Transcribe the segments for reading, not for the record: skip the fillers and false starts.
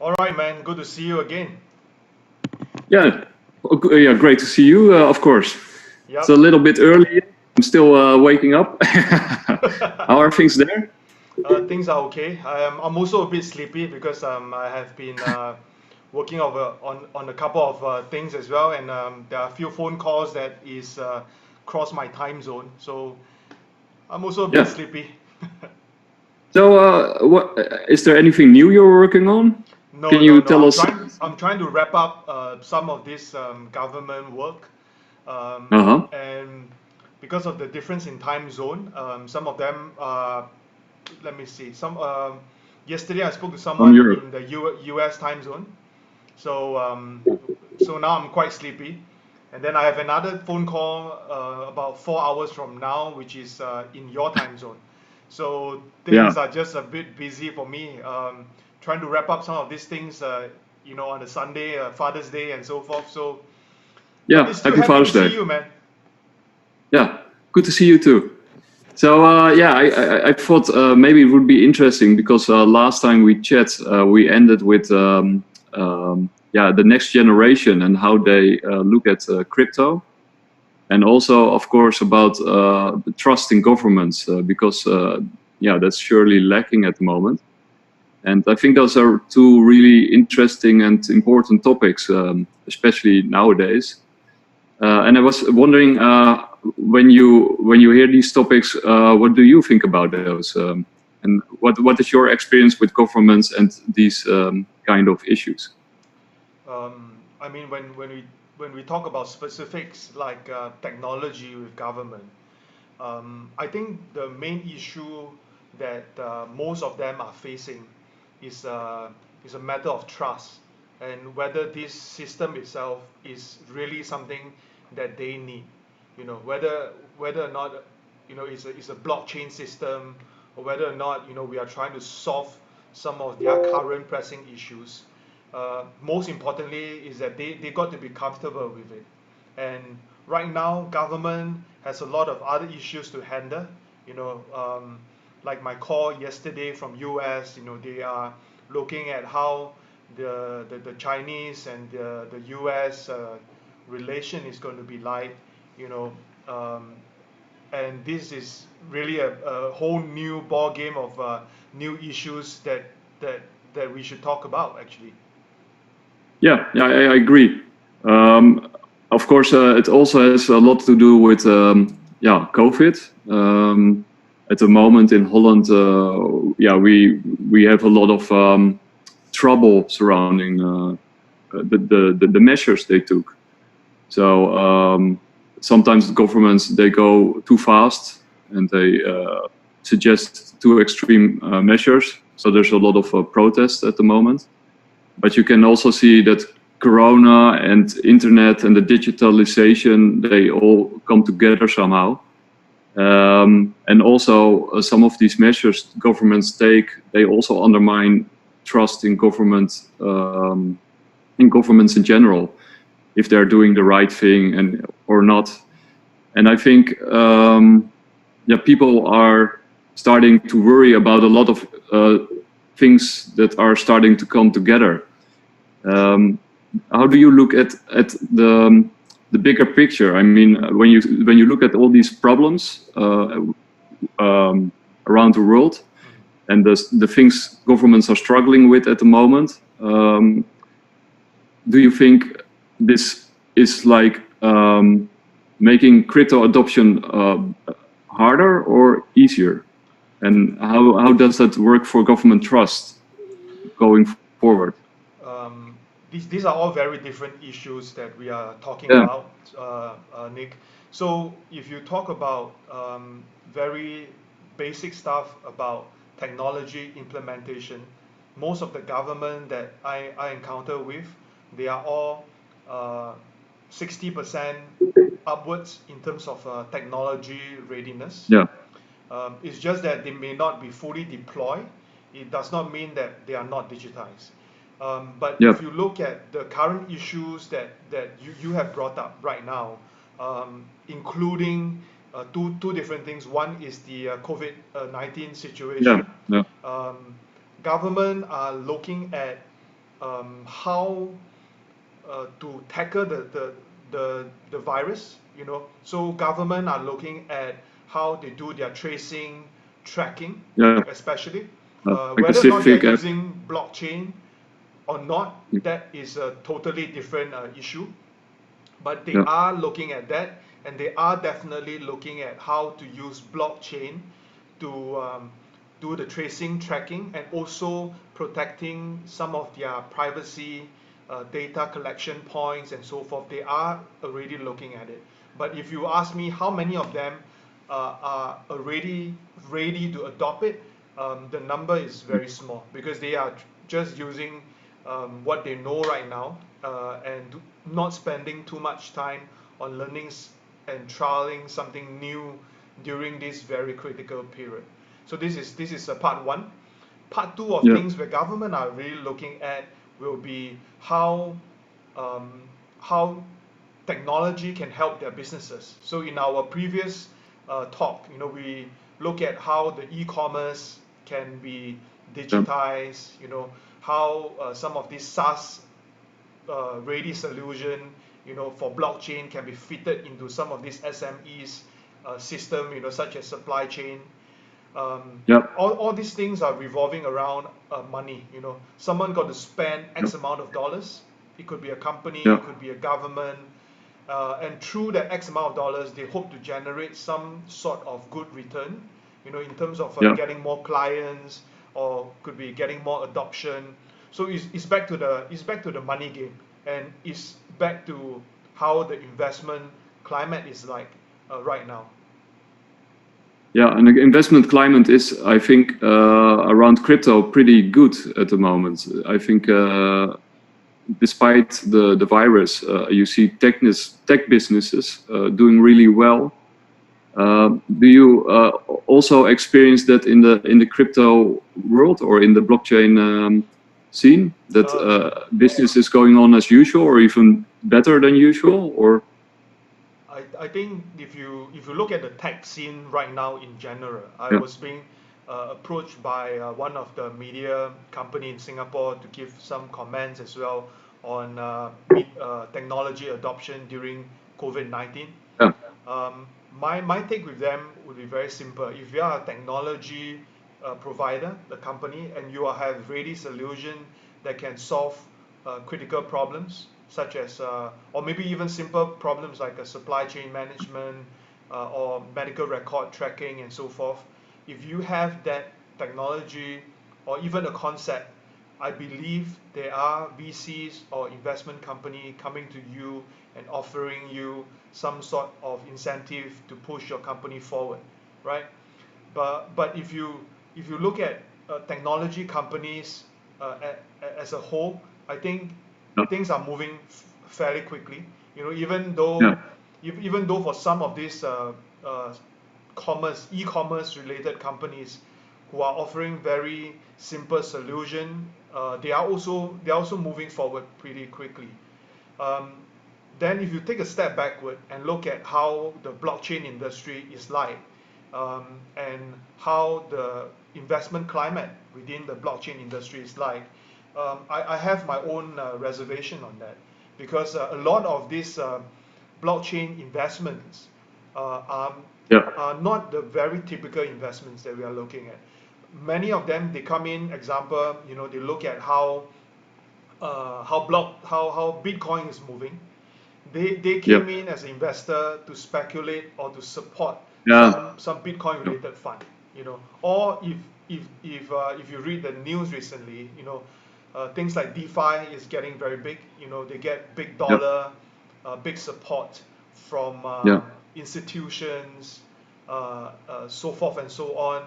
All right, man. Good to see you again. Yeah, yeah, great to see you, of course. It's a Yep. little bit early. I'm still waking up. How are things there? Things are okay. I'm also a bit sleepy because I have been working on a couple of things as well, and there are a few phone calls that is cross my time zone, so I'm also a bit Yeah. sleepy. So, what is there anything new you're working on? No, Can no, you no. tell I'm us? trying. I'm trying to wrap up some of this government work, Uh-huh. and because of the difference in time zone, some of them. Let me see. Yesterday I spoke to From someone Europe. in the U.S. time zone, so now I'm quite sleepy, and then I have another phone call about 4 hours from now, which is in your time zone. So things Yeah. are just a bit busy for me. Trying to wrap up some of these things, on a Sunday, Father's Day, and so forth. So, but Yeah. it's still Happy happy to Father's see Day. you, man. Yeah. Good to see you too. So, yeah, I thought maybe it would be interesting because last time we chat, we ended with yeah, the next generation and how they look at crypto. And also, of course, about the trust in governments, because yeah, that's surely lacking at the moment. And I think those are two really interesting and important topics, especially nowadays. And I was wondering, when you hear these topics, what do you think about those? And what is your experience with governments and these kind of issues? I mean, when we talk about specifics like technology with government, I think the main issue that most of them are facing is is a matter of trust and whether this system itself is really something that they need. Whether or not it's a blockchain system, or whether or not we are trying to solve some of their current pressing issues. Most importantly is that they got to be comfortable with it. And right now, government has a lot of other issues to handle. Like my call yesterday from US, they are looking at how the Chinese and the US relation is going to be like. You know, um, and this is really a whole new ball game of new issues that that we should talk about actually. Yeah, yeah, I agree. Of course, it also has a lot to do with yeah, COVID. At the moment in Holland, yeah, we have a lot of trouble surrounding the measures they took. So sometimes governments they go too fast and they suggest too extreme measures. So there's a lot of protest at the moment. But you can also see that Corona and internet and the digitalization they all come together somehow. And also some of these measures governments take, they also undermine trust in governments in general, if they're doing the right thing and or not. And I think yeah, people are starting to worry about a lot of things that are starting to come together. Um, how do you look at the bigger picture? I mean, when you look at all these problems around the world and the things governments are struggling with at the moment, do you think this is like making crypto adoption harder or easier? And how does that work for government trust going forward? These are all very different issues that we are talking Yeah, about, Nick. So if you talk about very basic stuff about technology implementation, most of the government that I encounter with, they are all 60% upwards in terms of technology readiness. yeah, It's just that they may not be fully deployed. It does not mean that they are not digitized. But yeah, if you look at the current issues that you have brought up right now, including two different things. One is the COVID-19 yeah, situation. yeah, Um, Government are looking at how to tackle the virus, you know. So government are looking at how they do their tracing, tracking, Yeah. especially Like a whether or not they're civic app. using blockchain or not. That is a totally different issue. But they Yeah. are looking at that, and they are definitely looking at how to use blockchain to do the tracing, tracking, and also protecting some of their privacy, data collection points, and so forth. They are already looking at it. But if you ask me how many of them are already ready to adopt it, the number is very small because they are just using what they know right now and not spending too much time on learning and trialing something new during this very critical period. So this is a part one. Part two of Yeah. things where government are really looking at will be um, how technology can help their businesses. So in our previous talk, you know, we look at how the e-commerce can be Yeah. digitized, you know, how some of these SaaS ready solution, you know, for blockchain can be fitted into some of these SMEs system, you know, such as supply chain. Yeah. All these things are revolving around money. You know, someone got to spend Yeah. X amount of dollars. It could be a company, Yeah. it could be a government, and through that X amount of dollars, they hope to generate some sort of good return. You know, in terms of Yeah. getting more clients, or could be getting more adoption. So it's back to the money game, and it's back to how the investment climate is like right now. Yeah, and the investment climate is, I think, around crypto pretty good at the moment. I think, despite the virus, you see tech businesses doing really well. Do you also experience that in the crypto world or in the blockchain scene, that business is going on as usual or even better than usual? Or I think if you look at the tech scene right now in general, I yeah, was being approached by one of the media company in Singapore to give some comments as well on technology adoption during COVID-19. yeah, My take with them would be very simple. If you are a technology provider, the company, and you have ready solution that can solve critical problems, such as, or maybe even simple problems like a supply chain management or medical record tracking and so forth. If you have that technology or even a concept, I believe there are VCs or investment company coming to you and offering you some sort of incentive to push your company forward, right? But if you look at technology companies as a whole, I think yeah, things are moving fairly quickly. You know, yeah, even though for some of these e-commerce related companies who are offering very simple solution, they are also moving forward pretty quickly. Um, then if you take a step backward and look at how the blockchain industry is like, and how the investment climate within the blockchain industry is like, I have my own reservation on that, because a lot of these blockchain investments are yeah, not the very typical investments that we are looking at. Many of them, they come in, example, you know, they look at how Bitcoin is moving. They yeah, came in as an investor to speculate or to support yeah, some Bitcoin related fund, you know. Or if you read the news recently, you know, things like DeFi is getting very big. You know, they get big yeah, dollar, big support from yeah. institutions, so forth and so on.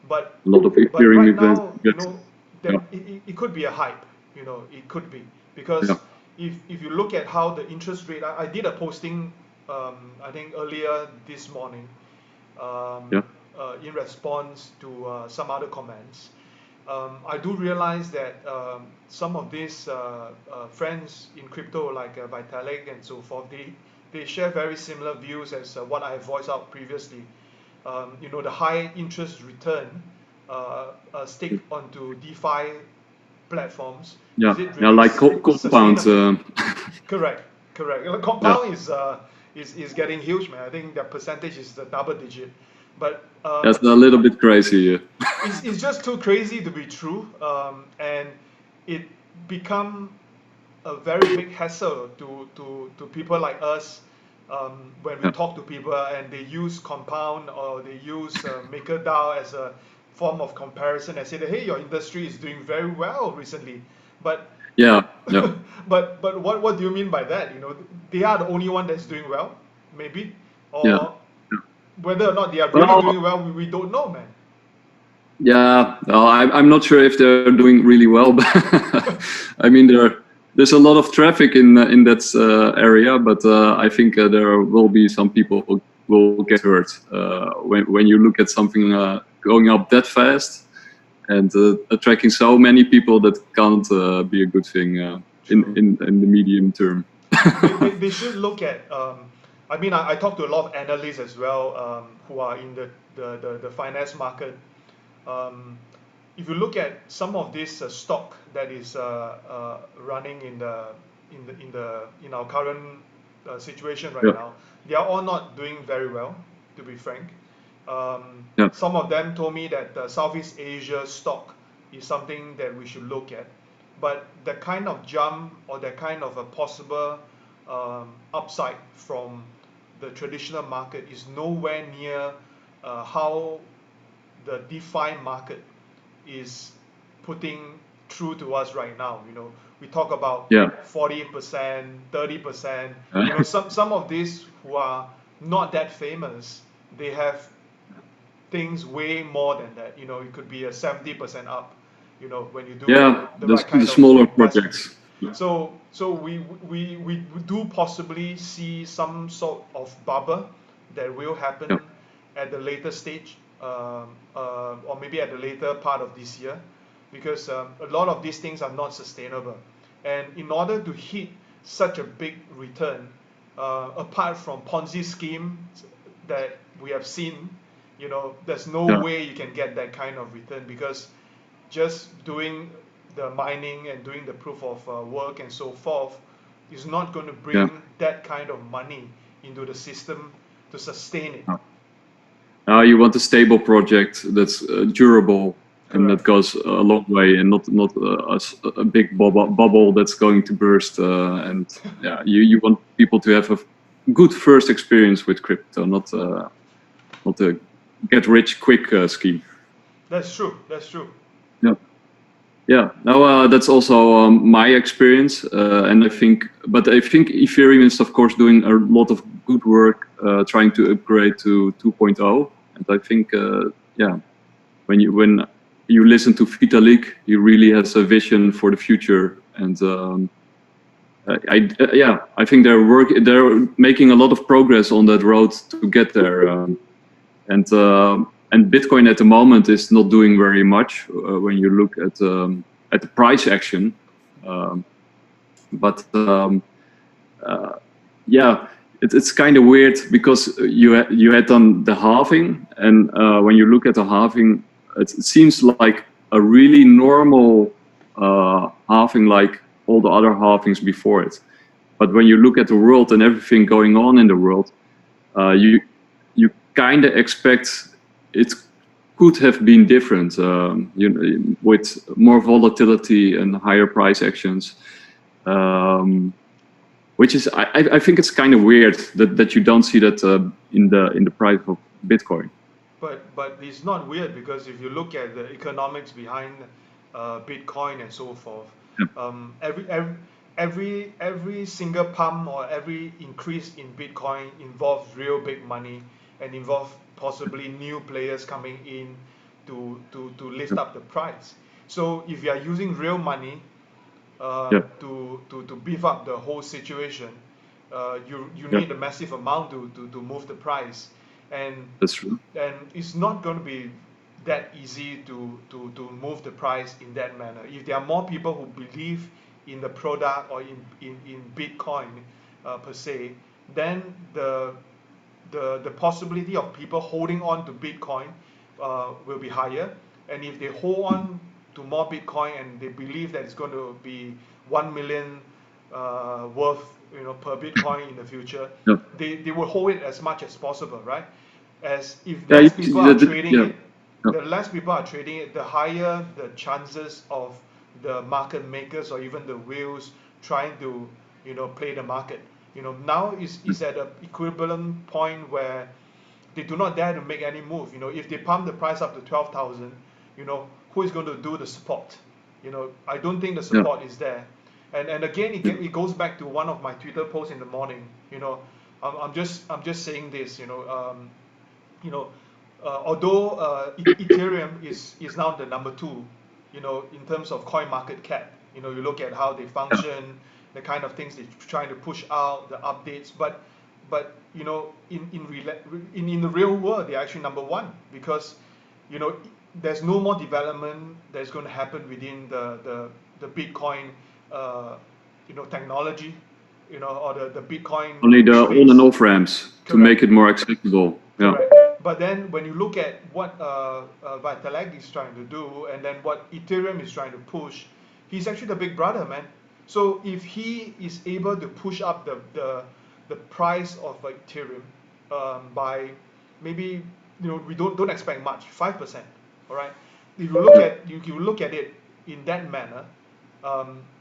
But A lot of but Ethereum right events. now, you Yes. know, Yeah, it could be a hype. You know, it could be, yeah, because if you look at how the interest rate, I did a posting, I think earlier this morning, yeah, in response to some other comments. I do realize that some of these friends in crypto, like Vitalik and so forth, they share very similar views as what I voiced out previously. You know, the high interest return stick onto DeFi platforms, Yeah, is it yeah, really like compound. sustainable? Correct, correct. Yeah, Compound is getting huge, man. I think the percentage is the double digit, but that's a little bit crazy. it's just too crazy to be true, and it become a very big hassle to people like us when we Yeah, talk to people and they use compound or they use MakerDAO as a form of comparison and say that hey, your industry is doing very well recently, but yeah, yeah, but what do you mean by that? They are the only one that's doing well, maybe, yeah. or whether or not they are really Well, doing well, we don't know, man. yeah, I'm not sure if they're doing really well, but I mean there's a lot of traffic in that area, but I think there will be some people who will get hurt when you look at something going up that fast and attracting so many people. That can't be a good thing True. in the medium term. They should look at. I mean, I talk to a lot of analysts as well who are in the finance market. Um, if you look at some of this stock that is running in our current situation right Yeah, now, they are all not doing very well, to be frank. yeah, Some of them told me that Southeast Asia stock is something that we should look at, but the kind of jump or the kind of a possible upside from the traditional market is nowhere near how the DeFi market is putting through to us right now. We talk about yeah. 40%, 30%. Uh, Some of these who are not that famous, they have things way more than that. It could be a 70% up. When you do yeah, the right the kind of smaller investment. projects. So we do possibly see some sort of bubble that will happen Yeah, at the later stage, or maybe at the later part of this year, because a lot of these things are not sustainable. And in order to hit such a big return, apart from Ponzi schemes that we have seen, there's no yeah, way you can get that kind of return because just doing the mining and doing the proof of work and so forth is not going to yeah. bring that kind of money into the system to sustain it. You want a stable project that's durable and that Correct. goes a long way, and not a big bubble that's going to burst. And yeah, you want people to have a good first experience with crypto, not a get rich quick scheme. That's true. That's true. Yeah, yeah. Now that's also my experience, and I think Ethereum is of course doing a lot of good work trying to upgrade to 2.0, and I think yeah, when you listen to Vitalik, he really has a vision for the future, and yeah, I think they're making a lot of progress on that road to get there, and Bitcoin at the moment is not doing very much when you look at the price action, um, but yeah, it's kind of weird because you had done the halving, and when you look at the halving, it seems like a really normal halving, like all the other halvings before it. But when you look at the world and everything going on in the world, you kind of expect it could have been different, with more volatility and higher price actions. Which is, I think it's kind of weird that you don't see that in the price of Bitcoin. But it's not weird because if you look at the economics behind Bitcoin and so forth, Yeah, every single pump or every increase in Bitcoin involves real big money and involve possibly new players coming in to lift yeah, up the price. So if you are using real money yeah, to beef up the whole situation, you yeah, need a massive amount to move the price, and that's true. and it's not going to be that easy to move the price in that manner. If there are more people who believe in the product or in Bitcoin per se, then the possibility of people holding on to Bitcoin will be higher. And if they hold on to more Bitcoin, and they believe that it's going to be 1 million worth, per Bitcoin in the future, Yeah. they will hold it as much as possible, right? As if Yeah, less people are trading yeah. it, the less people are trading it, the higher the chances of the market makers or even the whales trying to, play the market. Now is at an equivalent point where they do not dare to make any move. If they pump the price up to 12,000, who is going to do the support? I don't think the support is there. And again, it goes back to one of my Twitter posts in the morning. I'm just saying this. Although Ethereum is now the number 2, in terms of coin market cap. You look at how they function, the kind of things they're trying to push out, the updates. But in the real world, they're actually number 1 because there's no more development that's going to happen within the Bitcoin technology, or the Bitcoin Only the space. on and off ramps to make it more accessible. Correct. Yeah. But then when you look at what Vitalik is trying to do, and then what Ethereum is trying to push, he's actually the big brother, man. So if he is able to push up the price of Ethereum by maybe, we don't expect much, 5%. All right. If you look at it in that manner,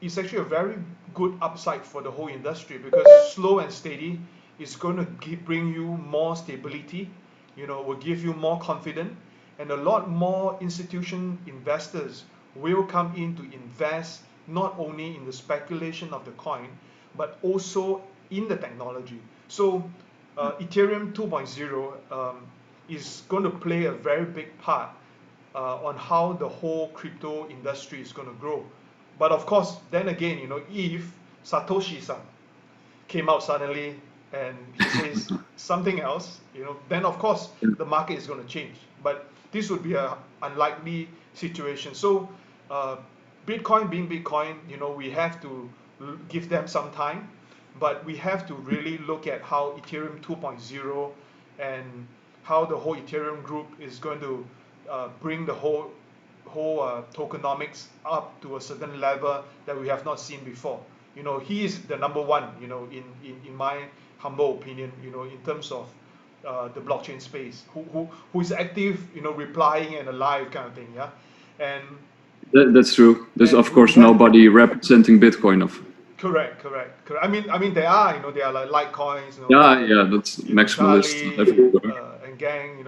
it's actually a very good upside for the whole industry, because slow and steady is going to bring you more stability, will give you more confidence, and a lot more institution investors will come in to invest not only in the speculation of the coin, but also in the technology. So Ethereum 2.0 is going to play a very big part on how the whole crypto industry is going to grow. But of course, then again, if Satoshi-san came out suddenly and he says something else, then of course the market is going to change. But this would be an unlikely situation. So Bitcoin being Bitcoin, we have to give them some time, but we have to really look at how Ethereum 2.0 and how the whole Ethereum group is going to bring the whole tokenomics up to a certain level that we have not seen before. He is the number 1, in my humble opinion, in terms of the blockchain space, who is active, replying and alive kind of thing, yeah. And that's true. There's of course nobody representing Bitcoin of. Correct. I mean, they are, they are like Litecoins. Yeah, that's maximalist everywhere. And gang,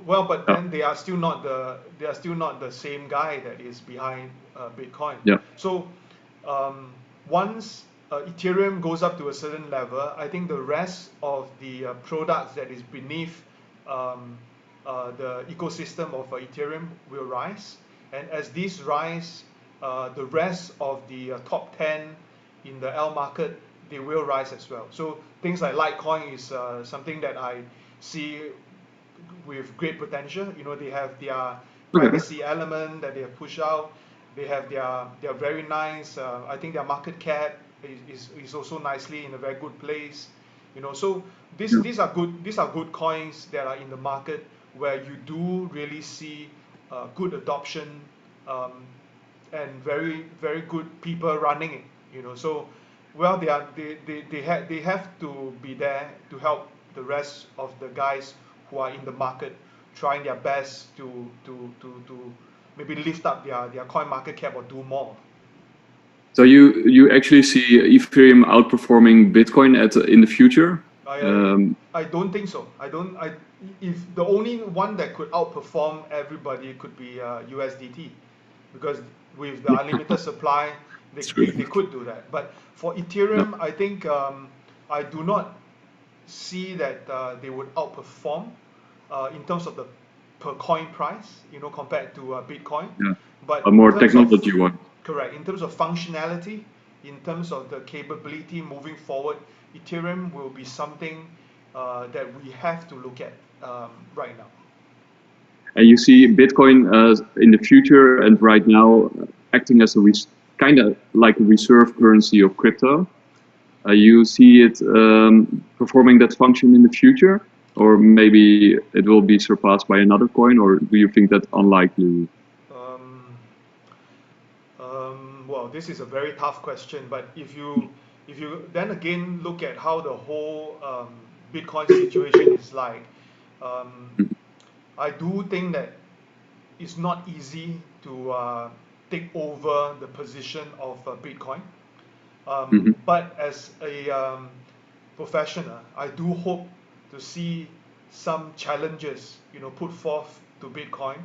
Well, but then they are still not the same guy that is behind Bitcoin. Yeah. So once Ethereum goes up to a certain level, I think the rest of the products that is beneath the ecosystem of Ethereum will rise, and as these rise, the rest of the top 10 in the L market, they will rise as well. So things like Litecoin is something that I see with great potential. They have their privacy element that they have pushed out. They have their very nice. I think their market cap is also nicely in a very good place. So these are good coins that are in the market where you do really see good adoption and very very good people running it. So well they have to be there to help the rest of the guys who are in the market, trying their best to maybe lift up their coin market cap or do more. So you actually see Ethereum outperforming Bitcoin in the future? I don't think so. If the only one that could outperform everybody could be USDT, because with the unlimited supply, they could do that. But for Ethereum, I think I do not see that they would outperform in terms of the per coin price, compared to Bitcoin. Yeah. But a more technology one. Correct. In terms of functionality, in terms of the capability moving forward, Ethereum will be something that we have to look at right now. And you see Bitcoin in the future and right now acting as a kind of like a reserve currency of crypto. You see it performing that function in the future, or maybe it will be surpassed by another coin, or do you think that's unlikely? Well, this is a very tough question, but if you then again look at how the whole Bitcoin situation is like, um, I do think that it's not easy to take over the position of Bitcoin. Mhm. But as a professional, I do hope to see some challenges, put forth to Bitcoin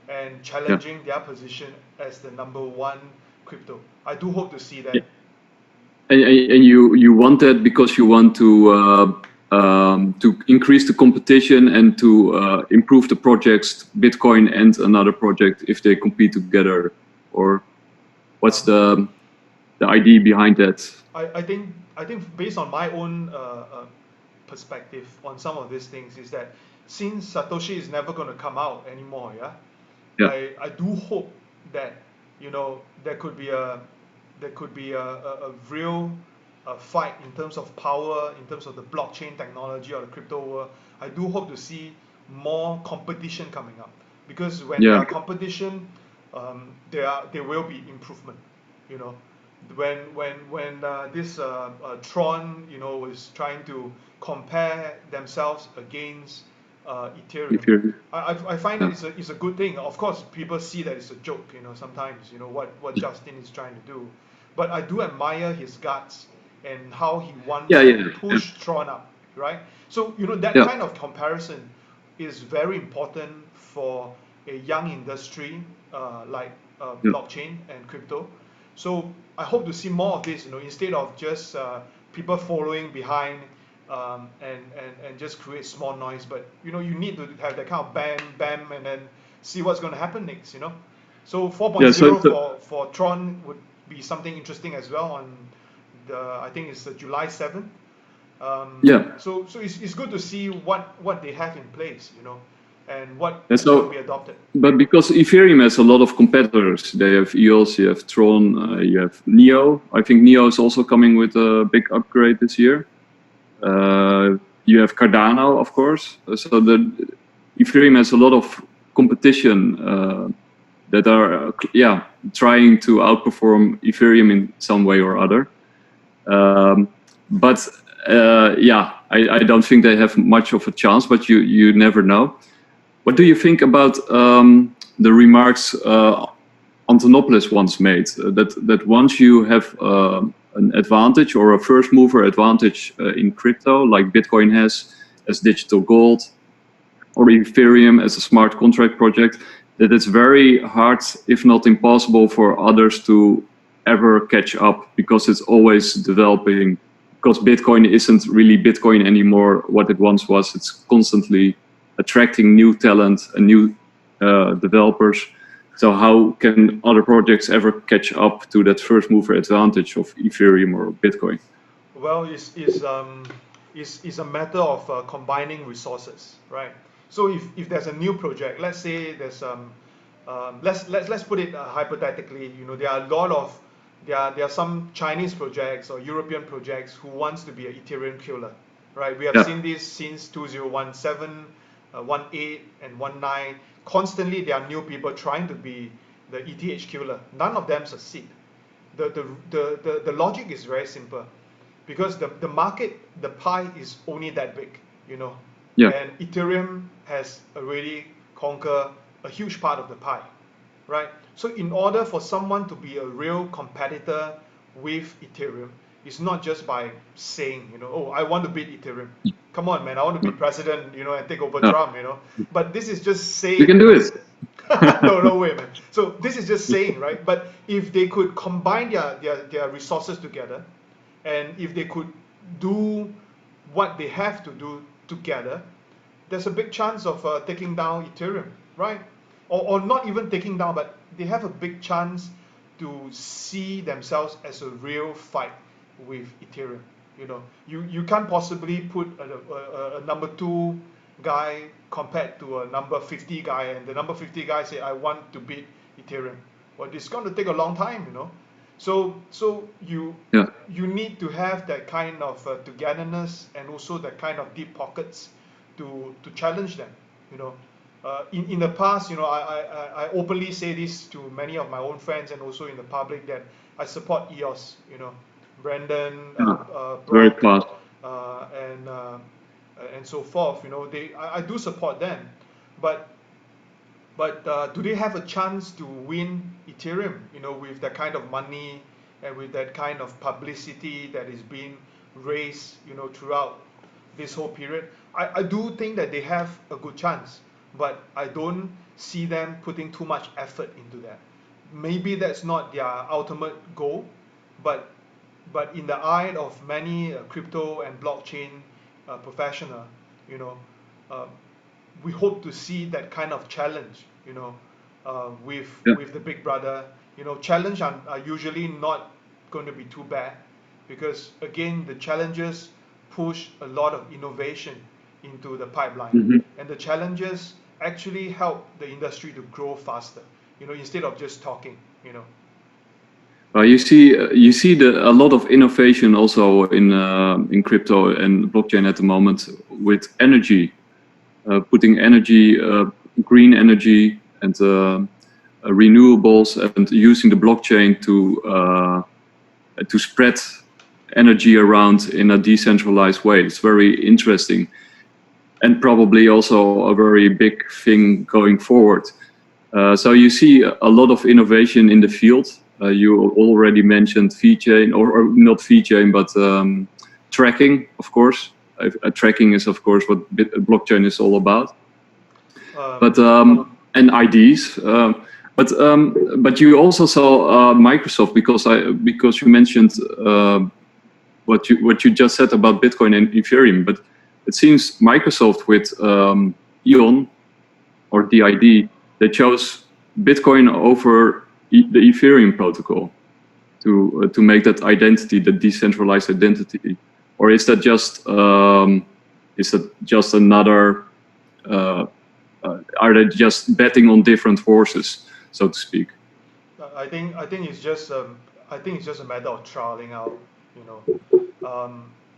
and Yeah. challenging their position as the number one crypto. I do hope to see that. Yeah. And you want that because you want to increase the competition and to improve the projects, Bitcoin and another project, if they compete together, or what's Um, the idea behind that? I think based on my own perspective on some of these things is that since Satoshi is never going to come out anymore, yeah, Yeah. I do hope that there could be a real fight in terms of power, in terms of the blockchain technology or the crypto world. I do hope to see more competition coming up, because when there Yeah. are competition, there will be improvement. You know, when this Tron was trying to compare themselves against Ethereum. If you're, I find yeah. it's a good thing. Of course, people see that it's a joke, sometimes, what Justin is trying to do. But I do admire his guts and how he wants Yeah. to Yeah. Yeah. push Tron up, right? So, that Yeah. kind of comparison is very important for a young industry like Yeah. blockchain and crypto. So I hope to see more of this, instead of just people following behind and just create small noise. But you need to have that kind of bam, bam, and then see what's going to happen next. So Yeah. 4.0 for Tron would be something interesting as well on I think it's July 7th. Yeah. So it's good to see what they have in place, and what And can be so, adopted. but because Ethereum has a lot of competitors, they have EOS, you have Tron, you have Neo. I think Neo is also coming with a big upgrade this year. You have Cardano, of course. So the Ethereum has a lot of competition that are trying to outperform Ethereum in some way or other. But I don't think they have much of a chance. But you never know. What do you think about the remarks Antonopoulos once made, that once you have an advantage or a first mover advantage in crypto, like Bitcoin has as digital gold, or Ethereum as a smart contract project, that it's very hard, if not impossible, for others to ever catch up, because it's always developing. Because Bitcoin isn't really Bitcoin anymore, what it once was. It's constantly attracting new talent and new developers. So how can other projects ever catch up to that first mover advantage of Ethereum or Bitcoin? Well, it's a matter of combining resources, right? So if there's a new project, let's say there's let's put it hypothetically, there are a lot of there are some Chinese projects or European projects who wants to be an Ethereum killer, right? We have Yeah. seen this since 2017, 18, and 19. Constantly, there are new people trying to be the ETH killer. None of them succeed. The logic is very simple, because the market, the pie is only that big, Yeah. and Ethereum has already conquered a huge part of the pie, right? So in order for someone to be a real competitor with Ethereum, it's not just by saying, oh, I want to beat Ethereum. Come on, man, I want to be president, and take over Yeah. Trump, But this is just You saying. can do it. No way, man. So this is just saying, right? But if they could combine their resources together, and if they could do what they have to do together, there's a big chance of taking down Ethereum, right? Or not even taking down, but they have a big chance to see themselves as a real fight with Ethereum. You can't possibly put a number 2 guy compared to a number 50 guy, and the number 50 guy say, I want to beat Ethereum. Well, it's going to take a long time, So Yeah. you need to have that kind of togetherness, and also that kind of deep pockets to challenge them. In the past, I openly say this to many of my own friends and also in the public, that I support EOS, you know, Brandon, Very Brock, fast. And so forth. You know, I do support them, but do they have a chance to win Ethereum? You know, with that kind of money and with that kind of publicity that is being raised, you know, throughout this whole period. I do think that they have a good chance, but I don't see them putting too much effort into that. Maybe that's not their ultimate goal, but in the eye of many crypto and blockchain professional, you know, uh, we hope to see that kind of challenge, you know, with Yeah. the big brother. You know, challenge are usually not going to be too bad, because again, the challenges push a lot of innovation into the pipeline, Mhm. and the challenges actually help the industry to grow faster. You know, instead of just talking. You know. You see a lot of innovation also in crypto and blockchain at the moment with energy, putting energy, green energy and renewables, and using the blockchain to spread energy around in a decentralized way. It's very interesting, and probably also a very big thing going forward. So you see a lot of innovation in the field. You already mentioned VeChain, or not VeChain, but tracking, of course. Tracking is, of course, what blockchain is all about. But and IDs. But you also saw Microsoft, because you mentioned what you just said about Bitcoin and Ethereum. But it seems Microsoft with Ion or DID, they chose Bitcoin over the Ethereum protocol to make that identity, the decentralized identity. Or is that just another? Are they just betting on different horses, so to speak? I think it's just a matter of trialing out, you know.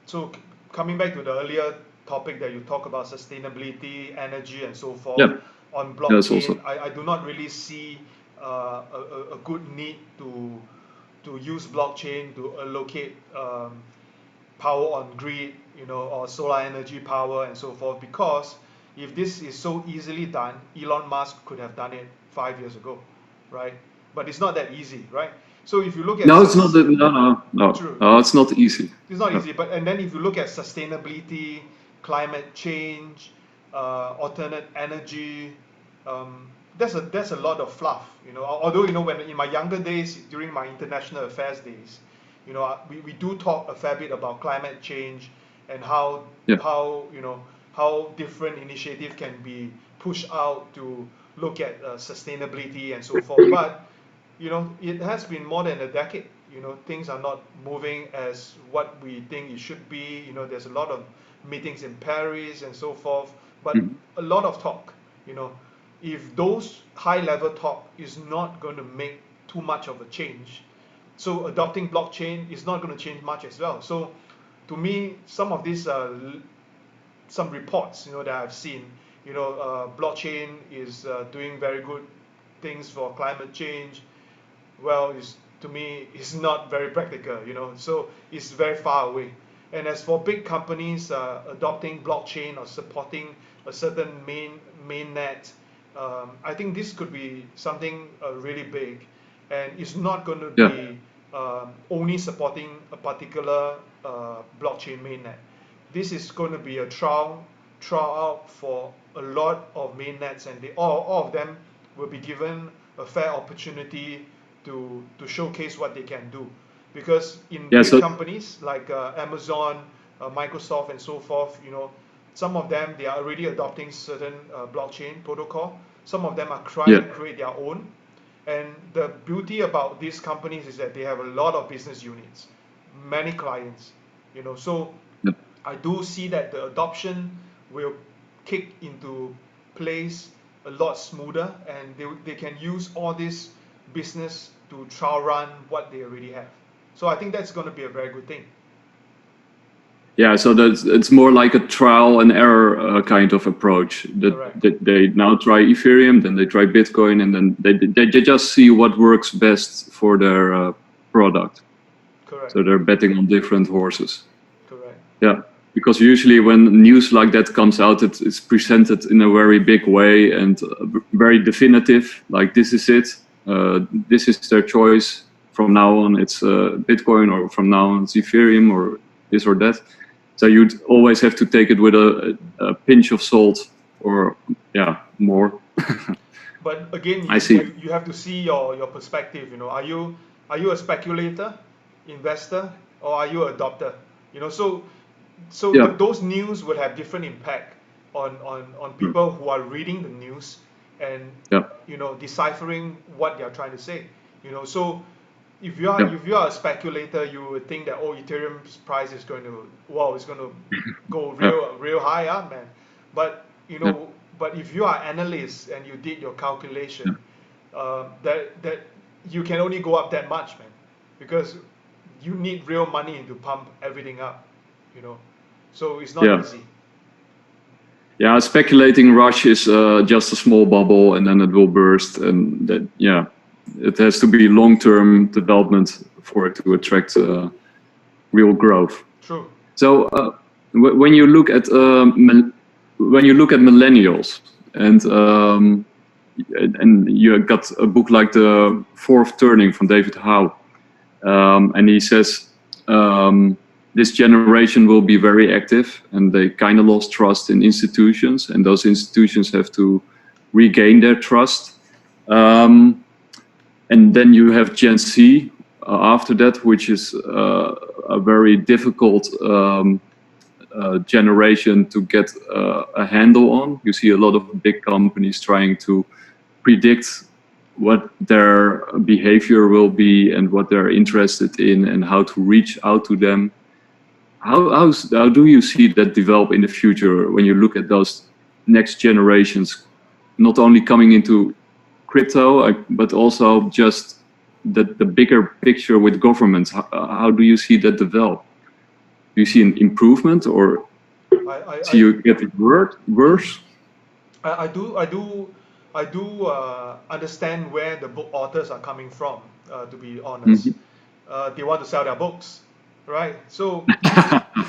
So coming back to the earlier topic that you talk about, sustainability, energy, and so forth, Yeah, on that's blockchain, also. I do not really see a good need to use blockchain to allocate power on grid, you know, or solar energy power and so forth, because if this is so easily done, Elon Musk could have done it 5 years ago, right? But it's not that easy, right? So if you look at No, it's not. No. true, It's not easy. it's not No. easy. But and then if you look at sustainability, climate change, alternate energy, there's a lot of fluff, you know. Although, you know, when in my younger days, during my international affairs days, you know, we do talk a fair bit about climate change and how Yeah. you know, how different initiative can be pushed out to look at sustainability and so forth. But you know, it has been more than a decade. You know, things are not moving as what we think it should be. You know, there's a lot of meetings in Paris and so forth, but Mhm. a lot of talk. You know, if those high level talk is not going to make too much of a change, so adopting blockchain is not going to change much as well. So to me, some of these some reports, you know, that I've seen, you know, blockchain is doing very good things for climate change. Well, to me, it's not very practical, you know, so it's very far away. And as for big companies adopting blockchain or supporting a certain mainnet, I think this could be something really big, and it's not going to Yeah. be only supporting a particular blockchain mainnet. This is going to be a trial out for a lot of mainnets, and all of them will be given a fair opportunity to showcase what they can do. Because in Yeah. big So companies like Amazon, Microsoft, and so forth, you know, some of them, they are already adopting certain blockchain protocol. Some of them are trying yeah. to create their own. And the beauty about these companies is that they have a lot of business units, many clients, you know. So Yeah. I do see that the adoption will kick into place a lot smoother, and they can use all this business to trial run what they already have. So I think that's going to be a very good thing. Yeah, so it's more like a trial and error kind of approach. Correct. That they now try Ethereum, then they try Bitcoin, and then they just see what works best for their product. Correct. So they're betting on different horses. Correct. Yeah, because usually when news like that comes out, it's presented in a very big way and very definitive. Like this is it. This is their choice. From now on, it's Bitcoin, or from now on, it's Ethereum, or this or that. So you'd always have to take it with a pinch of salt, or more. But again, I see. you have to see your perspective. You know, are you a speculator, investor, or are you an adopter? You know, so Yeah. those news will have different impact on people who are reading the news and Yeah. you know deciphering what they are trying to say. You know, so if Yeah. you are a speculator, you would think that Ethereum's price is going to it's going to go real high up, man. But you know, but if you are analyst and you did your calculation, that you can only go up that much, man, because you need real money to pump everything up, you know. So it's not easy. Yeah, speculating rush is just a small bubble, and then it will burst, and that it has to be long-term development for it to attract real growth. True. So when you look at millennials, and you got a book like The Fourth Turning from David Howe, and he says this generation will be very active, and they kind of lost trust in institutions, and those institutions have to regain their trust. And then you have Gen Z after that, which is a very difficult generation to get a handle on. You see a lot of big companies trying to predict what their behavior will be and what they're interested in and how to reach out to them. How do you see that develop in the future when you look at those next generations, not only coming into crypto, but also just the bigger picture with governments? How do you see that develop? Do you see an improvement, or do you get it worse? I do understand where the book authors are coming from. To be honest, they want to sell their books, right? So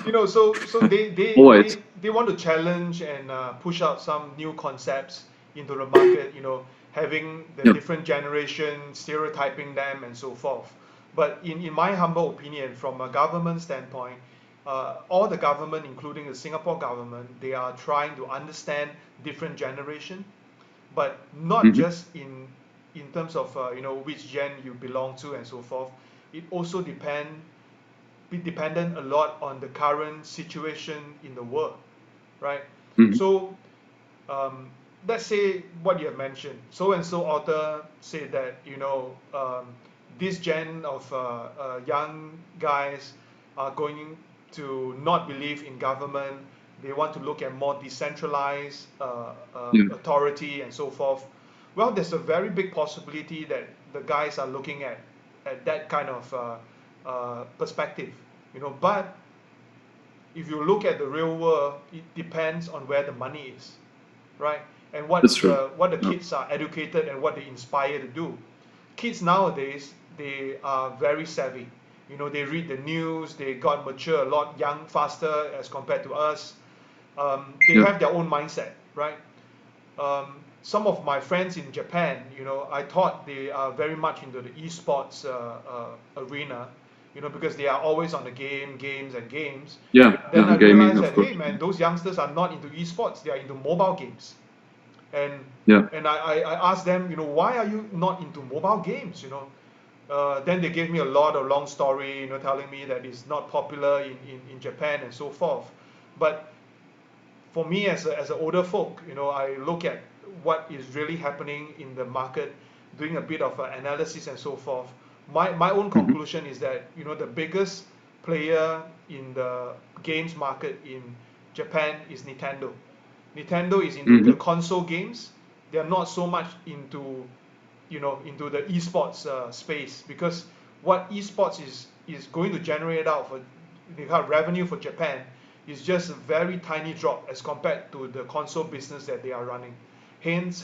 you know, so they want to challenge and push out some new concepts into the market. You know, having the different generations, stereotyping them, and so forth. But in my humble opinion, from a government standpoint, all the government, including the Singapore government, they are trying to understand different generation, but not just in terms of you know which gen you belong to and so forth. It also be dependent a lot on the current situation in the world, right? So let's say what you have mentioned, so and so author said that you know this gen of young guys are going to not believe in government. They want to look at more decentralized authority and so forth. Well, there's a very big possibility that the guys are looking at that kind of perspective, you know. But if you look at the real world, it depends on where the money is, right? And what the kids are educated and what they inspire to do. Kids nowadays, they are very savvy. You know, they read the news, they got mature a lot faster as compared to us. They have their own mindset, right? Some of my friends in Japan, you know, I thought they are very much into the esports arena, you know, because they are always on the games. Then I realized that, hey man, those youngsters are not into esports, they are into mobile games. And I asked them, you know, why are you not into mobile games, you know? Then they gave me a lot of long story, you know, telling me that it's not popular in Japan and so forth. But for me as an older folk, you know, I look at what is really happening in the market, doing a bit of analysis and so forth. My own conclusion is that, you know, the biggest player in the games market in Japan is Nintendo. Nintendo is into the console games. They are not so much into, you know, into the esports space, because what esports is going to generate out for the kind of revenue for Japan is just a very tiny drop as compared to the console business that they are running. Hence,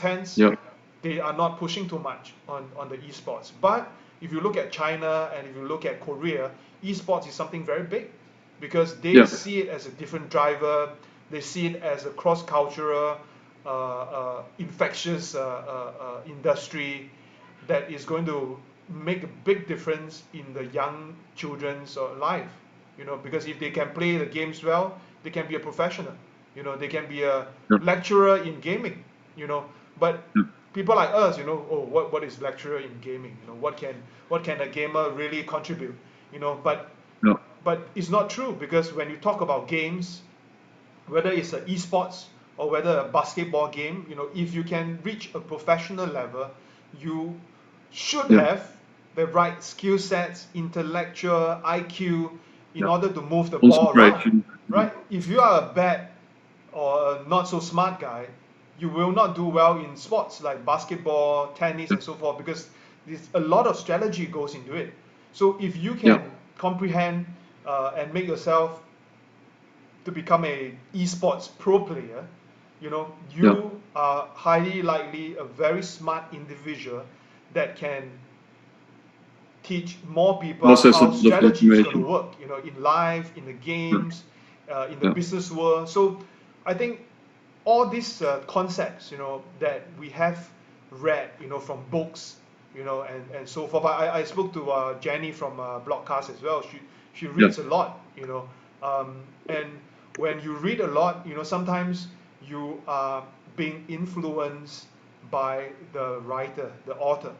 they are not pushing too much on the esports. But if you look at China and if you look at Korea, esports is something very big because they Yeah. see it as a different driver. They see it as a cross-cultural, infectious industry that is going to make a big difference in the young children's life. Because if they can play the games well, they can be a professional. They can be a Yeah. lecturer in gaming. But Yeah. people like us, oh, what is lecturer in gaming? What can a gamer really contribute? But Yeah. it's not true, because when you talk about games, whether it's an esports or whether a basketball game, if you can reach a professional level, you should Yeah. have the right skill sets, intellectual IQ, in Yeah. order to move the ball around, Concentration. right? If you are a bad or a not so smart guy, you will not do well in sports like basketball, tennis, Yeah. and so forth, because there's a lot of strategy goes into it. So if you Yeah. can comprehend and make yourself to become a esports pro player, Yeah. you are highly likely a very smart individual that can teach more people Process a how lot of strategy is going to information. work, in life, in the Yeah. games, in the Yeah. business world. So I think all these concepts, that we have read, from books, and so forth. I spoke to Jenny from Blogcast as well. She Yeah. reads a lot, and when you read a lot, sometimes you are being influenced by the writer, the author,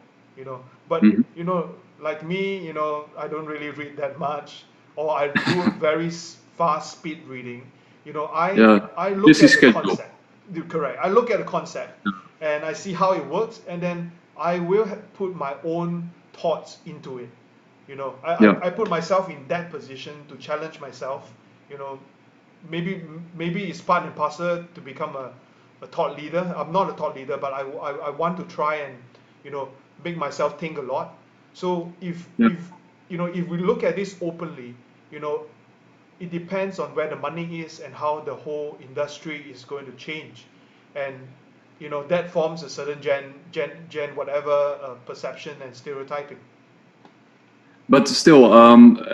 But Mhm. like me, I don't really read that much, or I do very fast speed reading. I Yeah. I look Busy at the schedule. concept. You're correct. I look at the concept, Yeah. and I see how it works, and then I will put my own thoughts into it. Yeah. I put myself in that position to challenge myself. You know, maybe it's part and parcel to become a thought leader. I'm not a thought leader, but I want to try and make myself think a lot. So Yeah. if we look at this openly, it depends on where the money is and how the whole industry is going to change, and that forms a certain gen whatever perception and stereotyping. But still,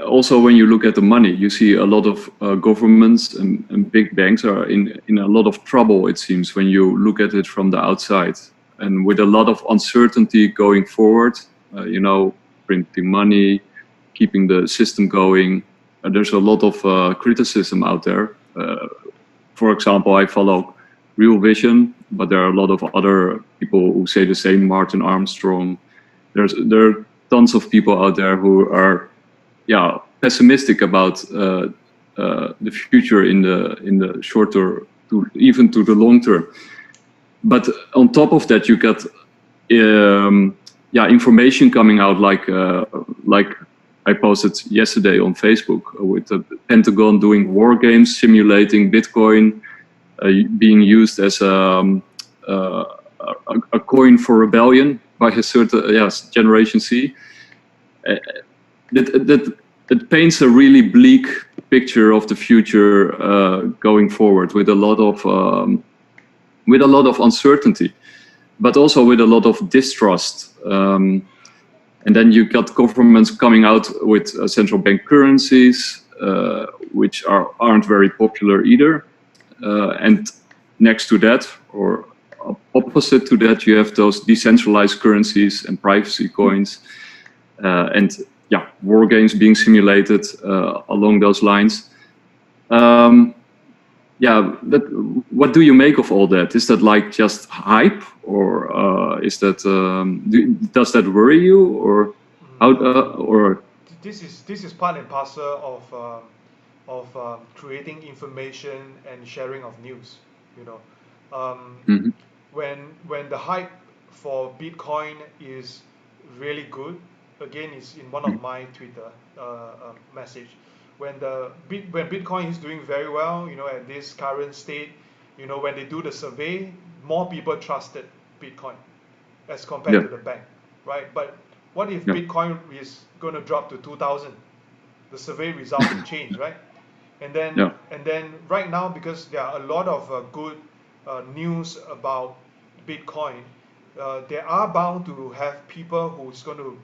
also when you look at the money, you see a lot of governments and big banks are in a lot of trouble, it seems, when you look at it from the outside. And with a lot of uncertainty going forward, printing money, keeping the system going, there's a lot of criticism out there. For example, I follow Real Vision, but there are a lot of other people who say the same, Martin Armstrong. There are tons of people out there who are, pessimistic about the future in the short term, even to the long term. But on top of that, you got information coming out like I posted yesterday on Facebook with the Pentagon doing war games simulating Bitcoin being used as a coin for rebellion by a certain Generation C. It paints a really bleak picture of the future going forward with a lot of uncertainty, but also with a lot of distrust. And then you got governments coming out with central bank currencies, which aren't very popular either. And next to that, or opposite to that, you have those decentralized currencies and privacy coins, and war games being simulated along those lines. What do you make of all that? Is that like just hype, or is that does that worry you, or how? Or This is part and parcel of creating information and sharing of news. You know, um, Mhm. when the hype for Bitcoin is really good, again, it's in one of my Twitter message. When Bitcoin is doing very well, at this current state, when they do the survey, more people trusted Bitcoin as compared Yeah, to the bank, right? But what if yeah, Bitcoin is going to drop to 2,000? The survey result will change, right? yeah, And then right now, because there are a lot of good news about Bitcoin, there are bound to have people who's going to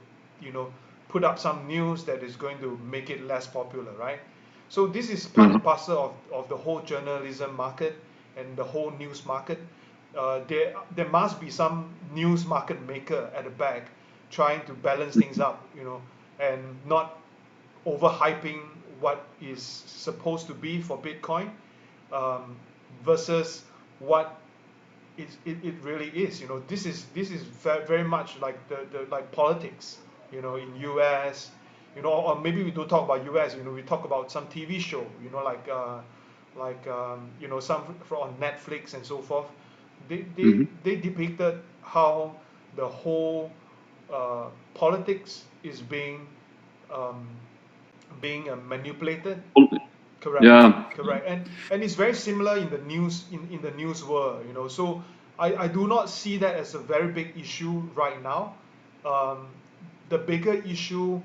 put up some news that is going to make it less popular, right? So this is part and parcel of the whole journalism market and the whole news market. There must be some news market maker at the back trying to balance things up, and not overhyping what is supposed to be for Bitcoin versus what it really is. This is very much like the like politics, in US, or maybe we don't talk about US. We talk about some TV show, some on Netflix and so forth. They depicted how the whole politics is being manipulated. Correct. Yeah. Correct. And it's very similar in the news in the news world. So I do not see that as a very big issue right now. The bigger issue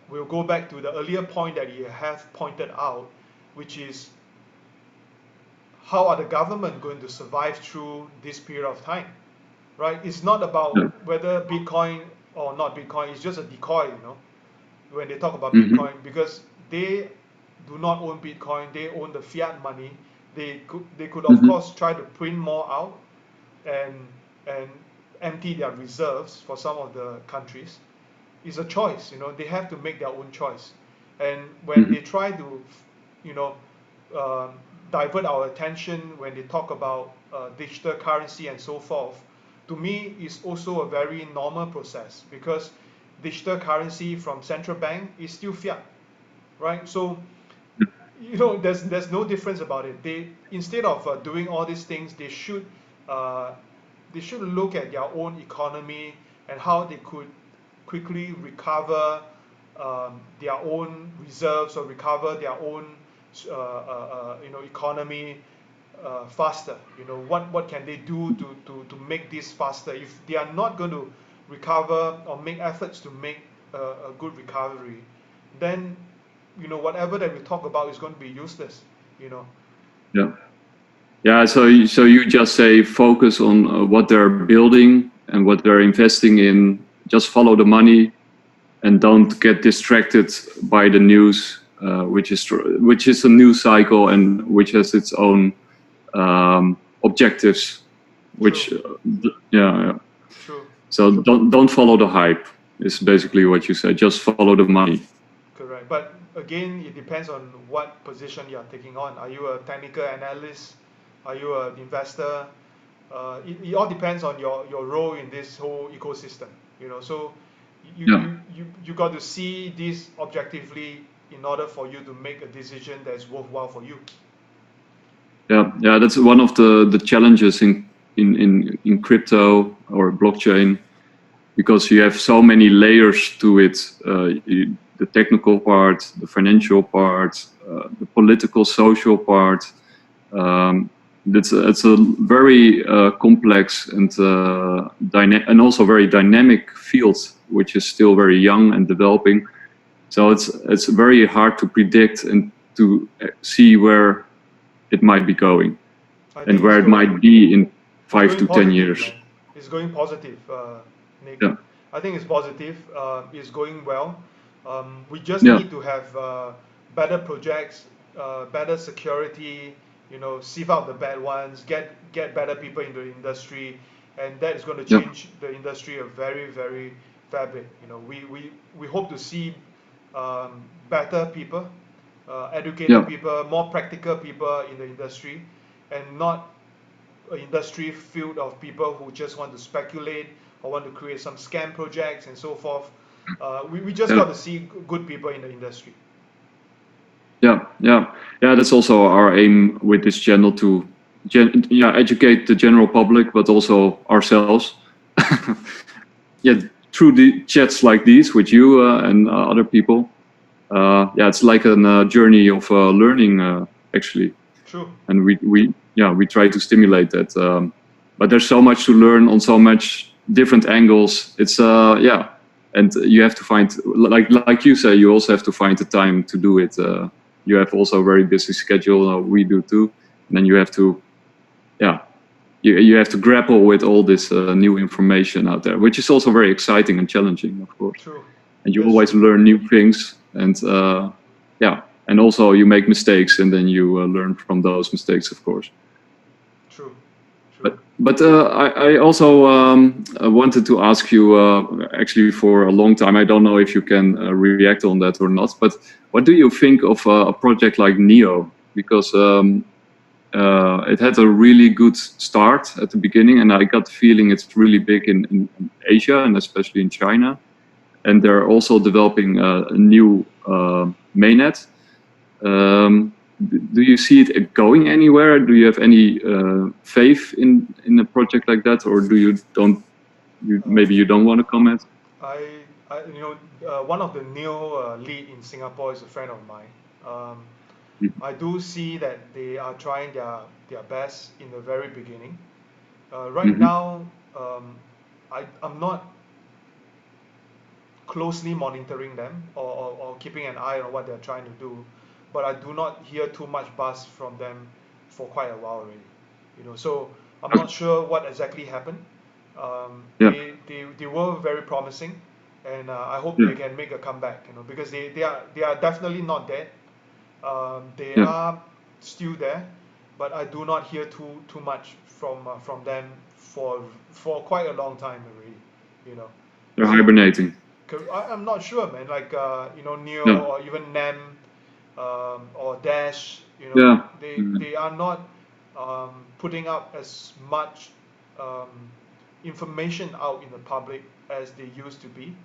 will go back to the earlier point that you have pointed out, which is how are the government going to survive through this period of time, right? It's not about whether Bitcoin or not Bitcoin. It's just a decoy, when they talk about Bitcoin, because they do not own Bitcoin. They own the fiat money. They could of course try to print more out and empty their reserves for some of the countries. It's a choice, they have to make their own choice. And when they try to, divert our attention when they talk about digital currency and so forth, to me is also a very normal process, because digital currency from central bank is still fiat, right? So there's no difference about it. They, instead of doing all these things, they should look at their own economy and how they could quickly recover their own reserves, or recover their own economy faster. What can they do to make this faster? If they are not going to recover or make efforts to make a good recovery, then whatever that we talk about is going to be useless. Yeah. So you just say focus on what they're building and what they're investing in. Just follow the money, and don't get distracted by the news, which is a news cycle and which has its own objectives. Which True. So don't follow the hype. Is basically what you said. Just follow the money. Correct. But again, it depends on what position you are taking on. Are you a technical analyst? Are you an investor? It all depends on your role in this whole ecosystem. So you got to see this objectively in order for you to make a decision that is worthwhile for you. Yeah. That's one of the challenges in crypto or blockchain, because you have so many layers to it. The technical part, the financial part, the political, social part. It's a very complex and also very dynamic field, which is still very young and developing. So it's very hard to predict and to see where it might be going and where it might be in 5 to 10 years. Man. It's going positive, Nick. Yeah. I think it's positive. It's going well. We just need to have better projects, better security. Sieve out the bad ones, get better people into the industry, and that is going to change the industry a very, very fair bit. We hope to see better people, educated people, more practical people in the industry, and not an industry filled of people who just want to speculate or want to create some scam projects and so forth. We just got to see good people in the industry. Yeah. That's also our aim with this channel, to educate the general public, but also ourselves. Through the chats like these with you and other people. It's like a journey of learning, actually. True. And we try to stimulate that. But there's so much to learn on so much different angles. It's and you have to find, like you say, you also have to find the time to do it. You have also a very busy schedule. We do too. And then you have to, you have to grapple with all this new information out there, which is also very exciting and challenging, of course. True. and you That's always true. learn new things, and yeah, and also you make mistakes, and then you learn from those mistakes, of course. True. True. But I also wanted to ask you, actually for a long time, I don't know if you can react on that or not, but what do you think of a project like NEO? Because it had a really good start at the beginning, and I got the feeling it's really big in Asia, and especially in China. And they're also developing a new mainnet. Do you see it going anywhere? Do you have any faith in a project like that, or do you don't? Maybe you don't want to comment. One of the new lead in Singapore is a friend of mine. I do see that they are trying their best in the very beginning. Right Mm-hmm. now, I'm not closely monitoring them or keeping an eye on what they're trying to do, but I do not hear too much buzz from them for quite a while already. So I'm not sure what exactly happened. Yeah, They were very promising, and I hope yeah, they can make a comeback. Because they are definitely not dead. They yeah. are still there, but I do not hear too much from them for quite a long time already. You know, They're so hibernating. I'm not sure, man. Like Neo Yeah, or even Nem or Dash. yeah, They are not putting up as much um, information out in the public as they used to be.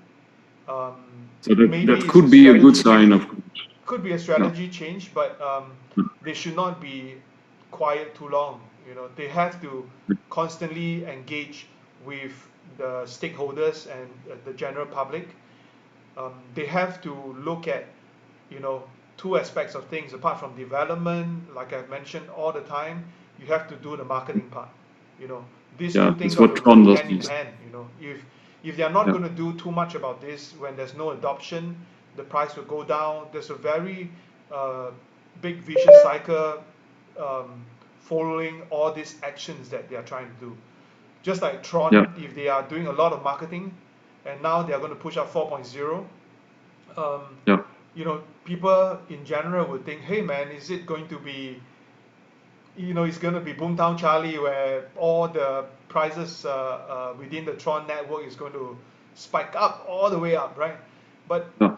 Um, so Maybe that it's a could be a good strategy sign change. of. Could be a Yeah, strategy change, but they should not be quiet too long. They have to constantly engage with the stakeholders and the general public. They have to look at you know two aspects of things apart from development. Like I've mentioned all the time, you have to do the marketing part. These two yeah. things That's got to what Tron go does hand in best. hand. If they're not Yeah, going to do too much about this, when there's no adoption, the price will go down. There's a very uh, big vicious cycle um, following all these actions that they are trying to do. Just like yeah, Tron, if they are doing a lot of marketing and now they are going to push up 4.0, um, yeah, people in general would think, hey man, is it going to be, it's going to be Boomtown Charlie where all the prices within the Tron network is going to spike up all the way up, right? But yeah,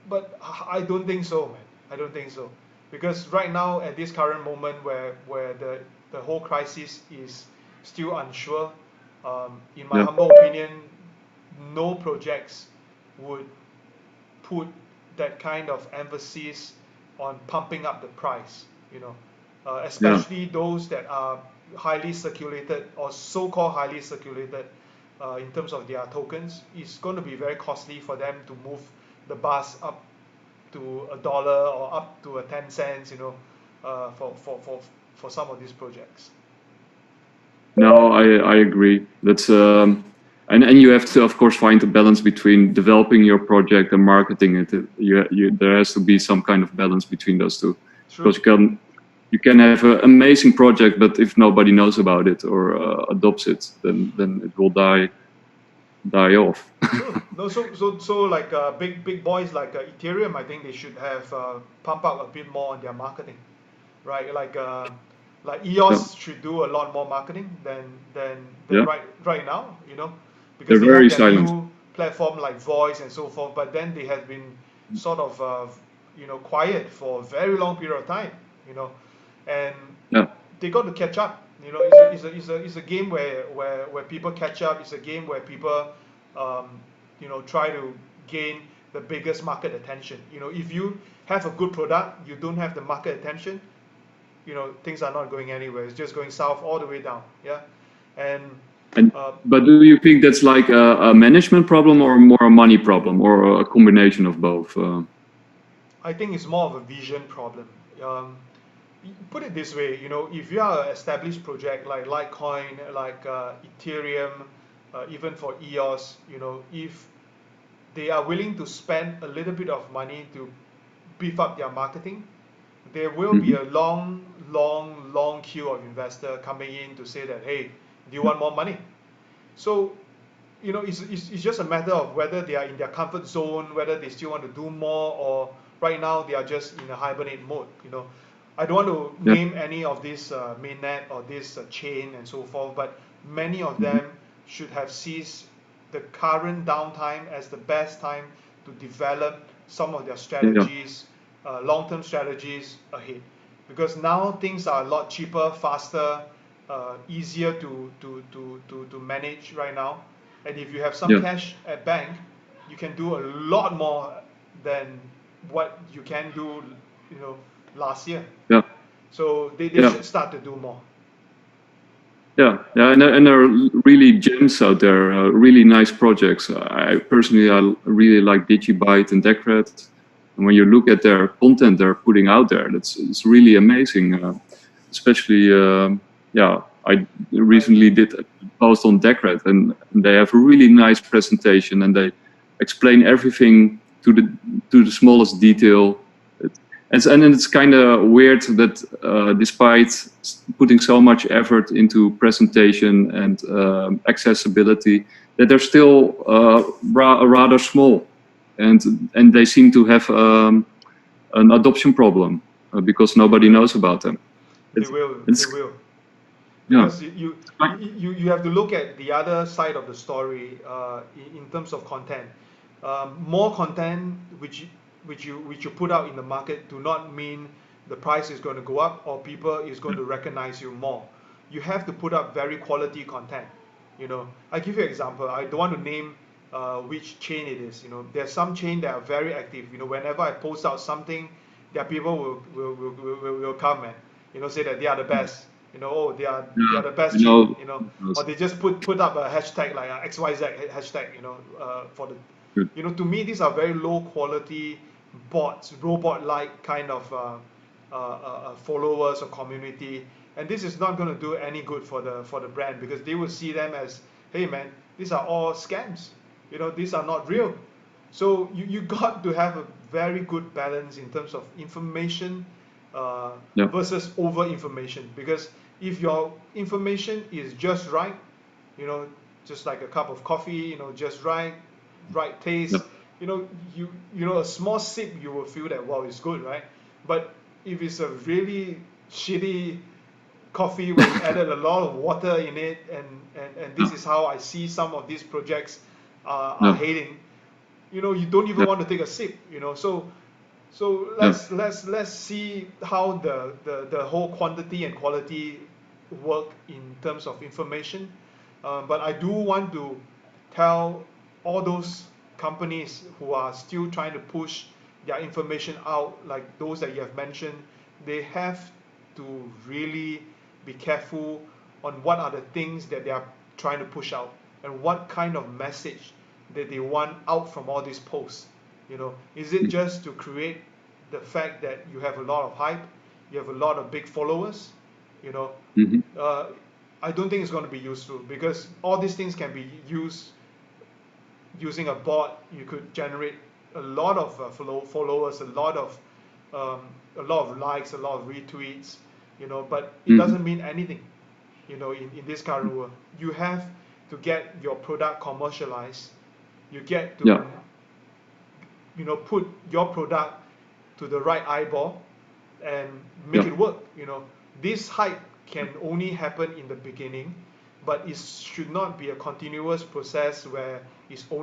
but I don't think so, man. I don't think so, because right now at this current moment where the whole crisis is still unsure, in my yeah, humble opinion, no projects would put that kind of emphasis on pumping up the price. yeah. Especially those that are highly circulated or so-called highly circulated in terms of their tokens. It's going to be very costly for them to move the bus up to $1 or up to 10 cents. For some of these projects. No, I agree. That's and you have to, of course, find a balance between developing your project and marketing it. There has to be some kind of balance between those two, True. because you can have an amazing project, but if nobody knows about it or adopts it, then it will die off. True. No, so like big boys like Ethereum, I think they should have pump up a bit more on their marketing, right? Like Yeah, EOS should do a lot more marketing than yeah, right now, because they're they have very their silent. new platform like Voice and so forth. But then they have been sort of quiet for a very long period of time, and Yeah, they got to catch up. It's a game where people catch up. It's a game where people try to gain the biggest market attention. If you have a good product, you don't have the market attention, things are not going anywhere. It's just going south all the way down. Yeah, and and uh, but do you think that's like a management problem or more a money problem or a combination of both? I think it's more of a vision problem. Um, Put it this way, if you are an established project like Litecoin, like Ethereum, even for EOS, if they are willing to spend a little bit of money to beef up their marketing, there will be Mhm. a long, long, long queue of investor coming in to say that, hey, do you want more money? So it's just a matter of whether they are in their comfort zone, whether they still want to do more, or right now they are just in a hibernate mode. I don't want to Yeah. name any of this mainnet or this chain and so forth, but many of Mhm. them should have seized the current downtime as the best time to develop some of their Yeah. strategies, long-term strategies ahead. Because now things are a lot cheaper, faster, easier to manage right now. And if you have some Yeah. cash at bank, you can do a lot more than what you can do, last year. Yeah. So they Yeah. should start to do more. Yeah, yeah, and there are really gems out there, really nice projects. I personally, I really like DigiByte and Decred, and when you look at their content they're putting out there, it's really amazing. Especially, yeah, I recently did a post on Decred, and they have a really nice presentation, and they explain everything to the smallest detail. And it's kind of weird that despite putting so much effort into presentation and accessibility, that they're still rather small, and they seem to have an adoption problem because They nobody will. knows about them. They will. They It's will. yeah, Because you have to look at the other side of the story in terms of content. More content which you put out in the market do not mean the price is going to go up or people is going to recognize you more. You have to put up very quality content. I give you an example. I don't want to name which chain it is. There's some chain that are very active. Whenever I post out something, there are people will come and say that they are the best. Oh, they are the best you chain. know, Or they just put up a hashtag like a XYZ hashtag. For the to me, these are very low quality bots, robot-like kind of followers or community, and this is not going to do any good for the brand because they will see them as, hey man, these are all scams. These are not real. So you got to have a very good balance in terms of information yeah, versus over information, because if your information is just right, you know, just like a cup of coffee, just right yeah, taste, a small sip you will feel that wow, it's good, right? But if it's a really shitty coffee where you added a lot of water in it, and this yeah, is how I see some of these projects are yeah, heading, you don't even yeah, want to take a sip, so yeah, let's see how the whole quantity and quality work in terms of information. But I do want to tell all those companies who are still trying to push their information out, like those that you have mentioned, they have to really be careful on what are the things that they are trying to push out and what kind of message that they want out from all these posts. Is it just to create the fact that you have a lot of hype, you have a lot of big followers? You know, mm-hmm. uh, I don't think it's going to be useful because all these things can be used using a bot. You could generate a lot of followers, a lot of likes, a lot of retweets. But it Mm-hmm. doesn't mean anything. In this current world, you have to get your product commercialized. You get to Yeah, put your product to the right eyeball and make yeah. it work. This hype can only happen in the beginning, but it should not be a continuous process where it's only